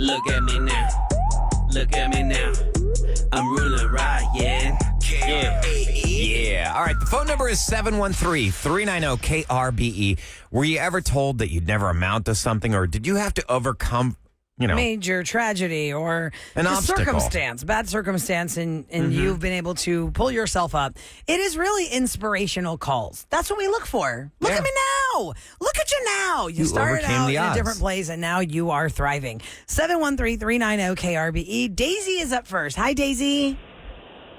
Look at me now. Look at me now. I'm Roula, Ryan. Yeah. All right. The phone number is 713-390-KRBE. Were you ever told that you'd never amount to something, or did you have to overcome, major tragedy or an obstacle? bad circumstance, and you've been able to pull yourself up? It is really inspirational calls. That's what we look for. Look at me now. Look at you now. You started out in a different place, and now you are thriving. 713-390-KRBE. Daisy is up first. Hi, Daisy.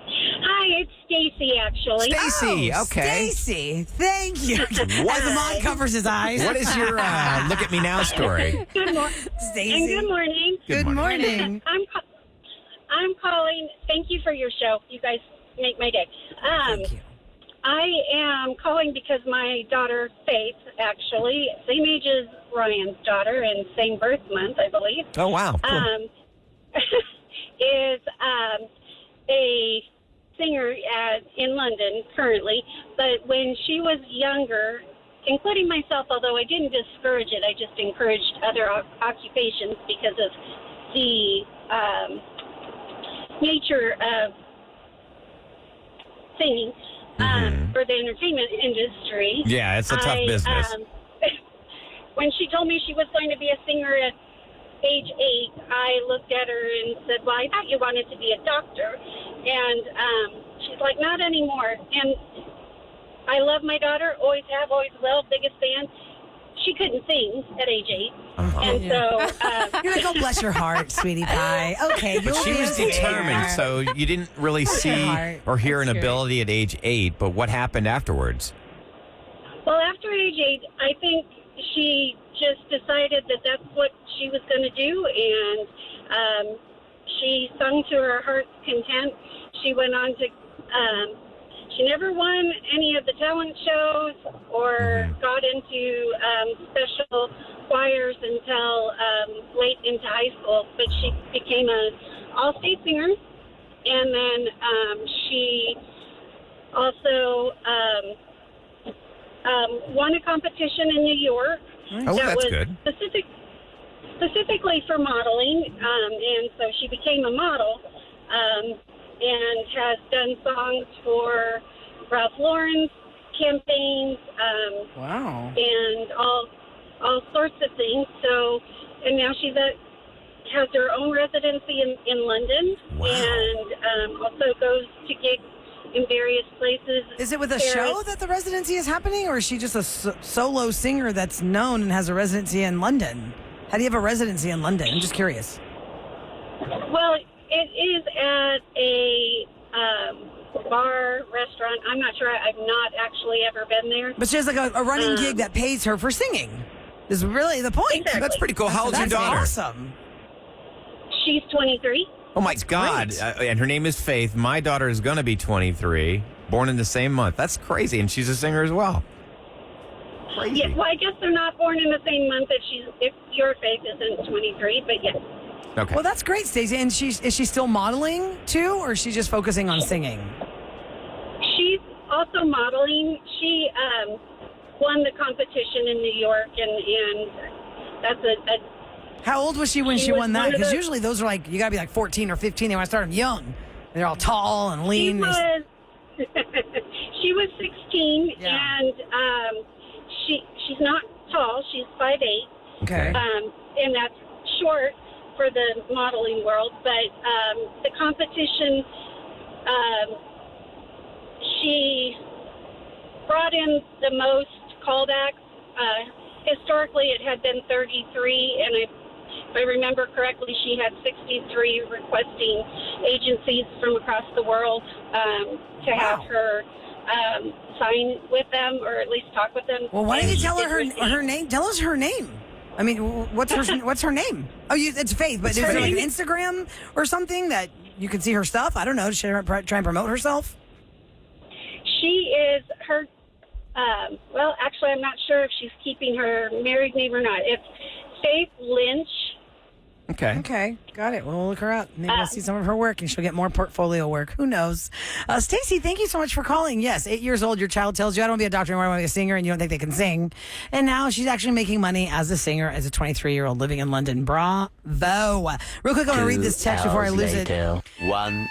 Hi, it's Stacy, actually. Stacy, okay. Stacy, thank you. As the mom covers his eyes. What is your look at me now story? Good morning. Stacy. And good morning. Good morning. I'm calling. Thank you for your show. You guys make my day. Thank you. I am calling because my daughter, Faith, actually, same age as Ryan's daughter and same birth month, I believe. Oh, wow. Cool. Is a singer in London currently, but when she was younger, including myself, although I didn't discourage it, I just encouraged other occupations because of the nature of singing for the entertainment industry. Yeah, it's a tough business. When she told me she was going to be a singer at age 8, I looked at her and said, well, I thought you wanted to be a doctor. And she's like, not anymore. And I love my daughter, always have, always will, biggest fan. She couldn't sing at age 8. And so... You're like, oh, bless your heart, sweetie pie. Okay, But she was determined, so you didn't really see or hear an ability at age 8, but what happened afterwards? Well, after age 8, I think she just decided that that's what she was going to do, and she sung to her heart's content. She went on to, she never won any of the talent shows or got into special choirs until late into high school, but she became an all-state singer, and then she also won a competition in New York. Oh, that that's was good. Specifically for modeling, and so she became a model and has done songs for Ralph Lauren's campaigns and all sorts of things. So, and now she's has her own residency in London and also goes to gigs in various places. Is it with a show that the residency is happening, or is she just a solo singer that's known and has a residency in London? How do you have a residency in London? I'm just curious. Well, it is at a bar, restaurant. I'm not sure. I've not actually ever been there. But she has like a running gig that pays her for singing. Is really the point. Exactly. That's pretty cool. How old's your daughter? That's awesome. She's 23. Oh, my God. And her name is Faith. My daughter is going to be 23, born in the same month. That's crazy. And she's a singer as well. Crazy. Yeah, well, I guess they're not born in the same month if your Faith isn't 23, but yes. Okay. Well, that's great, Stacey. And is she still modeling too, or is she just focusing on singing? She's also modeling. She won the competition in New York, and that's a How old was she when she won that? one of Because the- usually those are like, you got to be like 14 or 15. They want to start them young. And they're all tall and lean. She was 16, and she's not tall. She's 5'8". Okay. And that's short for the modeling world. But the competition, she brought in the most callbacks. Historically, it had been 33, and if I remember correctly, she had 63 requesting agencies from across the world to have her sign with them, or at least talk with them. Well, why don't you tell her her name? Tell us her name. I mean, what's her name? Oh, it's Faith, but is it like an Instagram or something that you can see her stuff? I don't know. Does she try and promote herself? She is her. Well, actually, I'm not sure if she's keeping her married name or not. It's Faith Lynch Okay. Okay, got it. We'll look her up. Maybe we'll see some of her work and she'll get more portfolio work. Who knows? Stacy, thank you so much for calling. Yes, 8 years old, your child tells you, I don't want to be a doctor anymore, I want to be a singer, and you don't think they can sing. And now she's actually making money as a singer, as a 23-year-old living in London. Bravo. Real quick, I'm going to read this text before I lose it. 1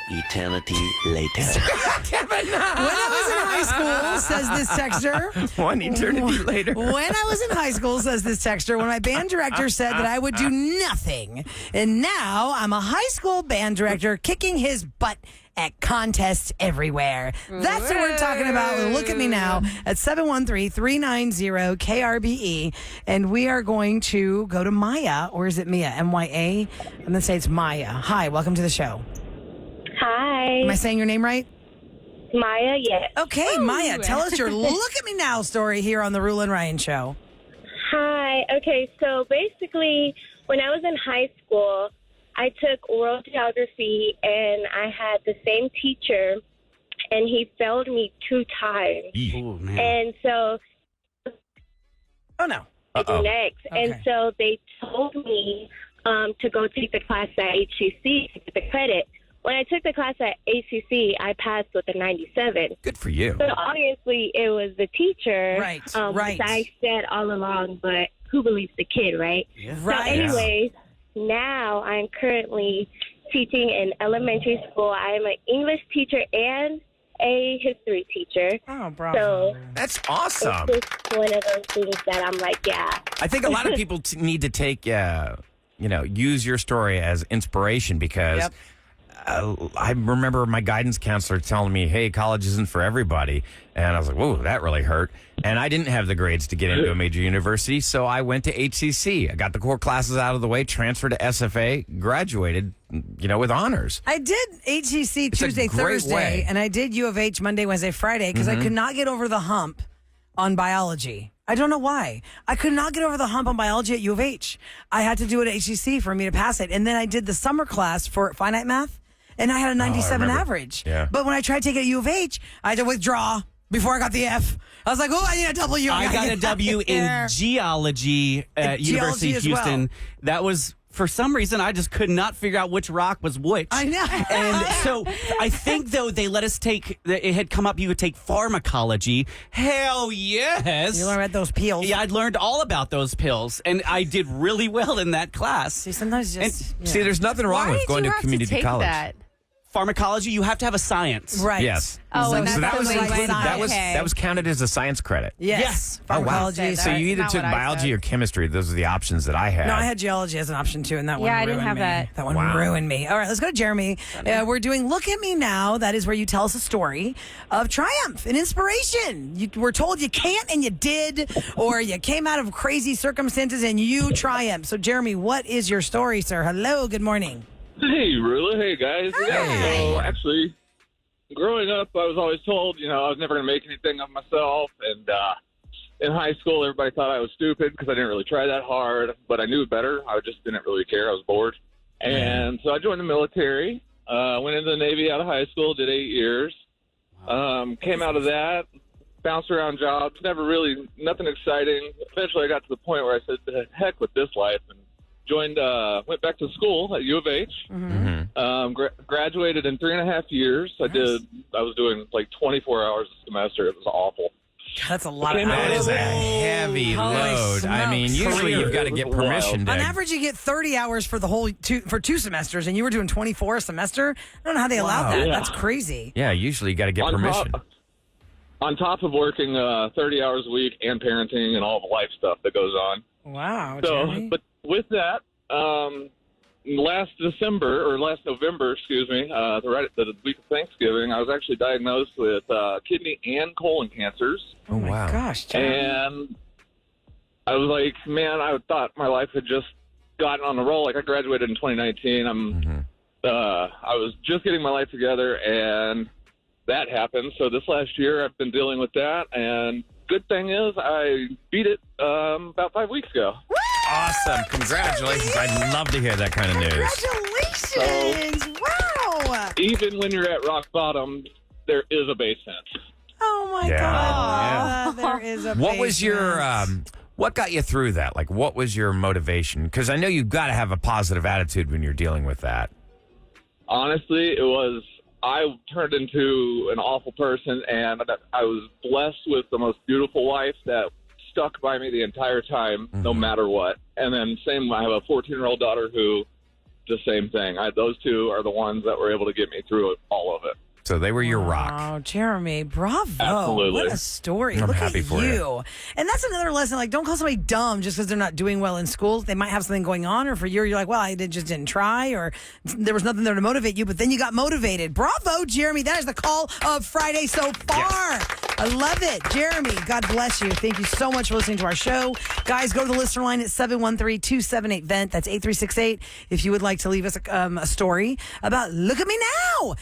eternity later. When I was in high school, says this texter. 1 eternity later. When I was in high school, says this texter, when my band director said that I would do nothing. And now I'm a high school band director kicking his butt at contests everywhere. That's what we're talking about. Look at me now at 713-390-KRBE. And we are going to go to Maya, or is it Mia? M-Y-A? I'm going to say it's Maya. Hi, welcome to the show. Hi. Am I saying your name right? Maya, yes. Okay, Maya, tell us your Look at Me Now story here on the Roula and Ryan Show. Hi. Okay, so basically, when I was in high school, I took world geography, and I had the same teacher, and he failed me 2 times. Oh, man. And so Oh, no. next. Okay. And so they told me to go take the class at HCC to get the credit. When I took the class at ACC, I passed with a 97. Good for you. So obviously it was the teacher. Right. Which I said all along, but who believes the kid, right? Yeah. So Right. anyways, now I'm currently teaching in elementary school. I'm an English teacher and a history teacher. Oh, bravo. So That's awesome. it's just one of those things that I'm like, yeah. I think a lot of people need to take, use your story as inspiration because Yep. I remember my guidance counselor telling me, hey, college isn't for everybody. And I was like, whoa, that really hurt. And I didn't have the grades to get into a major university, so I went to HCC. I got the core classes out of the way, transferred to SFA, graduated, with honors. I did HCC It's a Tuesday, great Thursday, way. and I did U of H Monday, Wednesday, Friday because I could not get over the hump on biology. I don't know why. I could not get over the hump on biology at U of H. I had to do it at HCC for me to pass it. And then I did the summer class for finite math, and I had a 97 average. Yeah. But when I tried to take it at U of H, I had to withdraw before I got the F. I was like, oh, I need a W. I got a W in geology at University of Geology as Houston. well. That was, for some reason, I just could not figure out which rock was which. I know. And so I think, though, they let us take, it had come up, you would take pharmacology. Hell yes. You learn about those peels. Yeah, I'd learned all about those pills, and I did really well in that class. See, sometimes just... See, there's nothing wrong with going to community college. That? Pharmacology, you have to have a science. Right. Yes. Oh, and So that that's was the way included. you that was okay. that was counted as a science credit. Yes. Oh, wow. Pharmacology. So you either Not took what I biology said. or chemistry. Those are the options that I had. No, I had geology as an option too, and that one Yeah, I ruined didn't have me. that. one Wow. ruined me. All right, let's go to Jeremy. We're doing Look at Me Now. That is where you tell us a story of triumph and inspiration. You were told you can't and you did, or you came out of crazy circumstances and you triumphed. So, Jeremy, what is your story, sir? Hello, good morning. Hey, Roula. Hey, guys. Yeah, so, actually, growing up, I was always told, I was never going to make anything of myself. And in high school, everybody thought I was stupid because I didn't really try that hard. But I knew better. I just didn't really care. I was bored. And so I joined the military, went into the Navy out of high school, did 8 years. Came out of that, bounced around jobs, nothing exciting. Eventually, I got to the point where I said, the heck with this life, and went back to school at U of H. Graduated in 3.5 years. I was doing like 24 hours a semester. It was awful. That's a lot of That hours. is a heavy Holy load. I mean, smokes. usually you've got to get permission. On average, you get 30 hours for the whole for 2 semesters, and you were doing 24 a semester. I don't know how they allowed that. Yeah. That's crazy. Yeah, usually you got to get permission. On top of working 30 hours a week and parenting and all the life stuff that goes on. Wow, So, Jeremy. but with that, last November, the week of Thanksgiving, I was actually diagnosed with kidney and colon cancers. Oh, wow. Gosh, Jeremy. And I was like, man, I thought my life had just gotten on the roll. Like, I graduated in 2019. I was just getting my life together, and that happened. So this last year, I've been dealing with that, and good thing is I beat it about 5 weeks ago. Awesome. Congratulations. I'd love to hear that kind of news. Congratulations. Wow. Even when you're at rock bottom, there is a basement. Oh, my Yeah. God. There is a What was your What got you through that? Like, what was your motivation? Because I know you've got to have a positive attitude when you're dealing with that. Honestly, I turned into an awful person, and I was blessed with the most beautiful wife that stuck by me the entire time, no matter what. And then I have a 14-year-old daughter who, the same thing. Those two are the ones that were able to get me through all of it. So they were your rock. Oh, Jeremy, bravo. Absolutely. What a story. I'm Look happy at for you. And that's another lesson. Like, don't call somebody dumb just because they're not doing well in school. They might have something going on, or for you're like, well, I just didn't try, or there was nothing there to motivate you, but then you got motivated. Bravo, Jeremy. That is the call of Friday so far. Yes. I love it. Jeremy, God bless you. Thank you so much for listening to our show. Guys, go to the listener line at 713-278-VENT. That's 8368 if you would like to leave us a story about Look at Me Now.